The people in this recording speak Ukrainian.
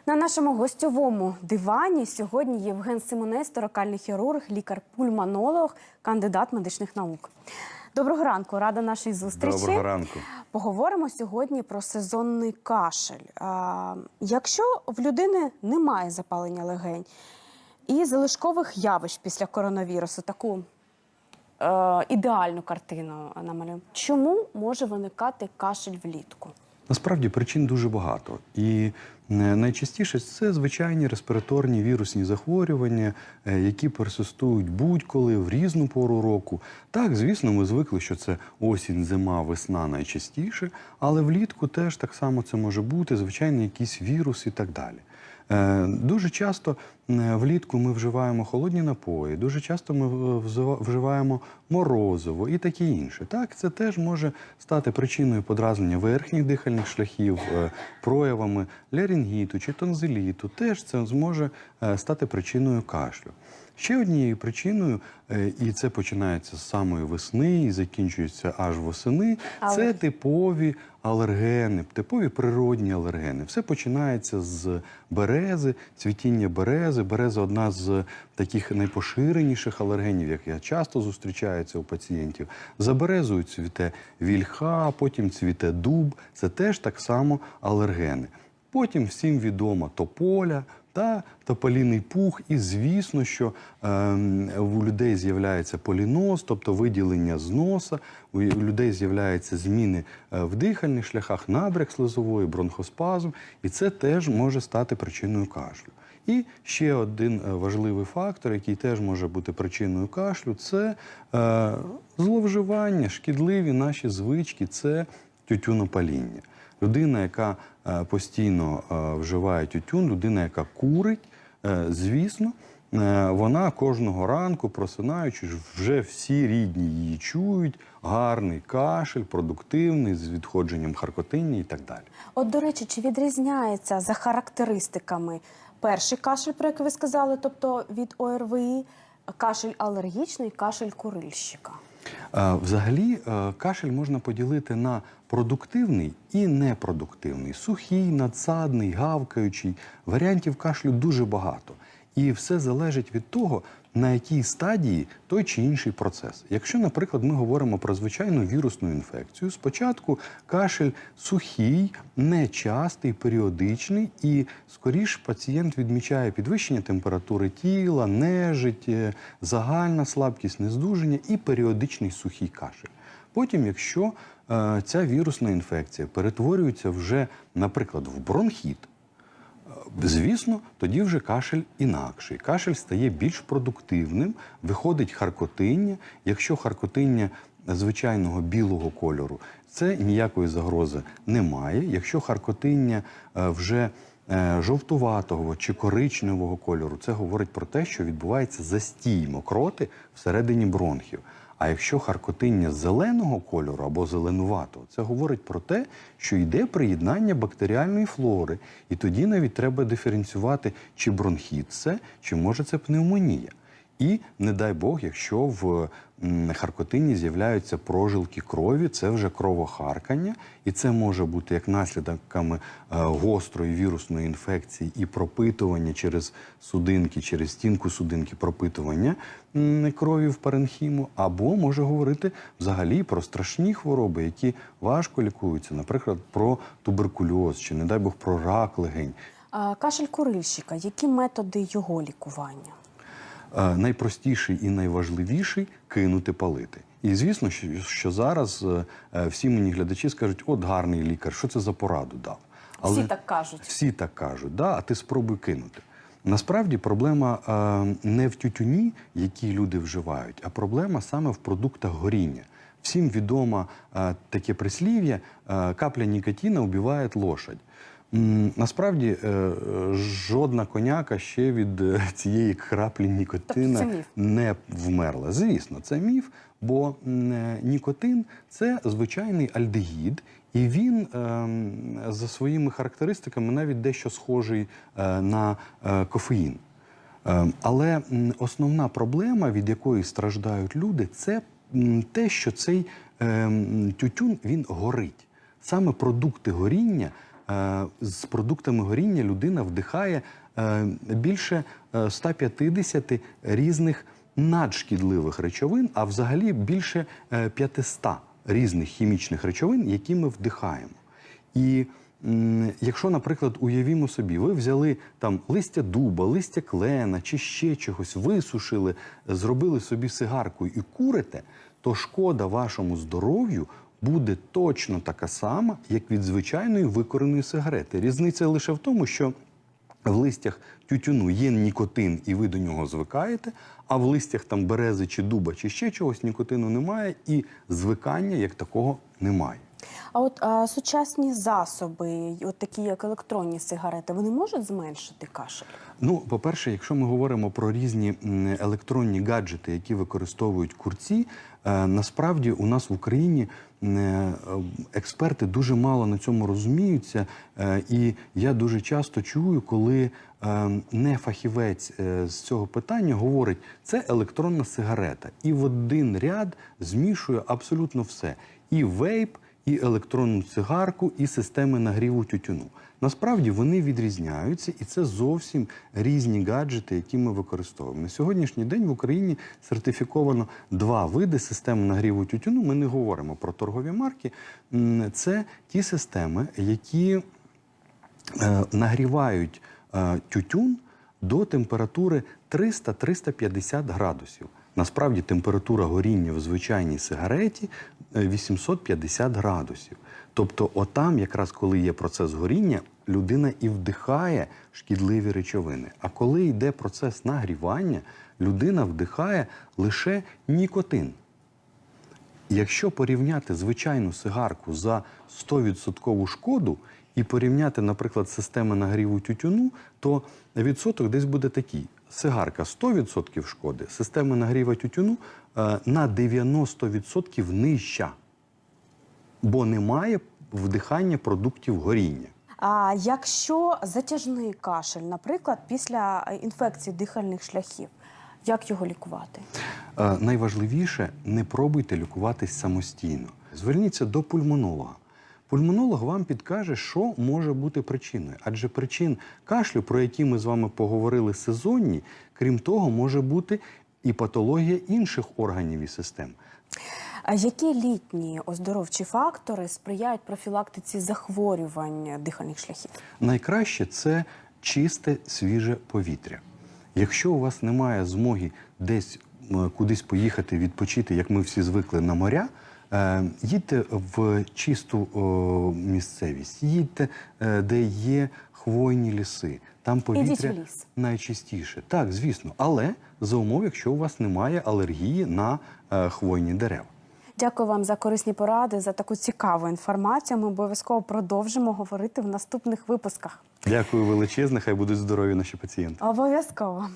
На нашому гостьовому дивані сьогодні Євген Симонець, торакальний хірург, лікар-пульмонолог, кандидат медичних наук. Доброго ранку, рада нашій зустрічі. Доброго ранку. Поговоримо сьогодні про сезонний кашель. Якщо в людини немає запалення легень і залишкових явищ після коронавірусу, таку ідеальну картину намалюємо, чому може виникати кашель влітку? Насправді причин дуже багато. І найчастіше це звичайні респіраторні вірусні захворювання, які персистують будь-коли в різну пору року. Так, звісно, ми звикли, що це осінь, зима, весна найчастіше, але влітку теж так само це може бути, звичайно, якийсь вірус і так далі. Дуже часто влітку ми вживаємо холодні напої, дуже часто ми вживаємо морозиво і таке інше. Так, це теж може стати причиною подразнення верхніх дихальних шляхів, проявами ларингіту чи тонзиліту. Теж це зможе стати причиною кашлю. Ще однією причиною, і це починається з самої весни і закінчується аж восени, це типові алергени, типові природні алергени. Все починається з берези, цвітіння берези. Береза – одна з таких найпоширеніших алергенів, яка часто зустрічається у пацієнтів. За березою цвіте вільха, потім цвіте дуб. Це теж так само алергени. Потім всім відомо тополя та тополіний пух. І звісно, що у людей з'являється поліноз, тобто виділення з носа, у людей з'являються зміни в дихальних шляхах, набряк слизової, бронхоспазм, і це теж може стати причиною кашлю. І ще один важливий фактор, який теж може бути причиною кашлю, це зловживання, шкідливі наші звички, це тютюнопаління. Людина, яка постійно вживає тютюн, людина, яка курить, звісно, вона кожного ранку, просинаючись, вже всі рідні її чують, гарний кашель, продуктивний, з відходженням харкотиння і так далі. От, до речі, чи відрізняється за характеристиками перший кашель, про який ви сказали, тобто від ОРВІ, кашель алергічний, кашель курильщика? Взагалі, кашель можна поділити на продуктивний і непродуктивний. Сухий, надсадний, гавкаючий. Варіантів кашлю дуже багато. І все залежить від того, на якій стадії той чи інший процес. Якщо, наприклад, ми говоримо про звичайну вірусну інфекцію, спочатку кашель сухий, нечастий, періодичний, і скоріш пацієнт відмічає підвищення температури тіла, нежить, загальна слабкість, нездужання і періодичний сухий кашель. Потім, якщо ця вірусна інфекція перетворюється вже, наприклад, в бронхіт, звісно, тоді вже кашель інакший. Кашель стає більш продуктивним, виходить харкотиння. Якщо харкотиння звичайного білого кольору, це ніякої загрози немає. Якщо харкотиння вже жовтуватого чи коричневого кольору, це говорить про те, що відбувається застій мокроти всередині бронхів. А якщо харкотиння зеленого кольору або зеленуватого, це говорить про те, що йде приєднання бактеріальної флори. І тоді навіть треба диференціювати, чи бронхіт це, чи може це пневмонія. І, не дай Бог, якщо в харкотині з'являються прожилки крові, це вже кровохаркання, і це може бути як наслідками гострої вірусної інфекції і пропитування через судинки, через стінку судинки пропитування крові в паренхіму, або може говорити взагалі про страшні хвороби, які важко лікуються, наприклад, про туберкульоз чи, не дай Бог, про рак легень. Кашель курильщика, які методи його лікування? Найпростіший і найважливіший – кинути палити. І звісно, що зараз всі мені глядачі скажуть: от гарний лікар, що це за пораду дав? Але всі так кажуть. Всі так кажуть, да, а ти спробуй кинути. Насправді проблема не в тютюні, які люди вживають, а проблема саме в продуктах горіння. Всім відомо таке прислів'я: капля нікотина вбиває лошадь. Насправді, жодна коняка ще від цієї краплі нікотина не вмерла. Звісно, це міф, бо нікотин – це звичайний альдегід, і він за своїми характеристиками навіть дещо схожий на кофеїн. Але основна проблема, від якої страждають люди, це те, що цей тютюн, він горить. Саме продукти горіння з продуктами горіння людина вдихає більше 150 різних надшкідливих речовин, а взагалі більше 500 різних хімічних речовин, які ми вдихаємо. І якщо, наприклад, уявімо собі, ви взяли там листя дуба, листя клена чи ще чогось, висушили, зробили собі сигарку і курите, то шкода вашому здоров'ю буде точно така сама, як від звичайної викуреної сигарети. Різниця лише в тому, що в листях тютюну є нікотин, і ви до нього звикаєте, а в листях там берези чи дуба чи ще чогось нікотину немає, і звикання як такого немає. А от сучасні засоби, от такі як електронні сигарети, вони можуть зменшити кашель? Ну, по-перше, якщо ми говоримо про різні електронні гаджети, які використовують курці, насправді у нас в Україні експерти дуже мало на цьому розуміються. І я дуже часто чую, коли не фахівець з цього питання говорить, це електронна сигарета. І в один ряд змішує абсолютно все. І вейп, і електронну цигарку, і системи нагріву тютюну. Насправді вони відрізняються, і це зовсім різні гаджети, які ми використовуємо. На сьогоднішній день в Україні сертифіковано 2 види систем нагріву тютюну. Ми не говоримо про торгові марки. Це ті системи, які нагрівають тютюн до температури 300-350 градусів. Насправді температура горіння в звичайній сигареті 850 градусів. Тобто отам, якраз коли є процес горіння, людина і вдихає шкідливі речовини. А коли йде процес нагрівання, людина вдихає лише нікотин. Якщо порівняти звичайну сигарку за 100% шкоду і порівняти, наприклад, системи нагріву тютюну, то відсоток десь буде такий. Сигарка 100% шкоди, система нагріву тютюну на 90% нижча, бо немає вдихання продуктів горіння. А якщо затяжний кашель, наприклад, після інфекції дихальних шляхів, як його лікувати? Найважливіше – не пробуйте лікуватись самостійно. Зверніться до пульмонолога. Пульмонолог вам підкаже, що може бути причиною. Адже причин кашлю, про які ми з вами поговорили, сезонні, крім того, може бути і патологія інших органів і систем. А які літні оздоровчі фактори сприяють профілактиці захворювань дихальних шляхів? Найкраще – це чисте, свіже повітря. Якщо у вас немає змоги десь кудись поїхати, відпочити, як ми всі звикли, на моря, їдьте в чисту місцевість, їдьте, де є хвойні ліси. Там повітря найчистіше. Так, звісно, але за умов, якщо у вас немає алергії на хвойні дерева. Дякую вам за корисні поради, за таку цікаву інформацію. Ми обов'язково продовжимо говорити в наступних випусках. Дякую величезне, хай будуть здорові наші пацієнти. Обов'язково.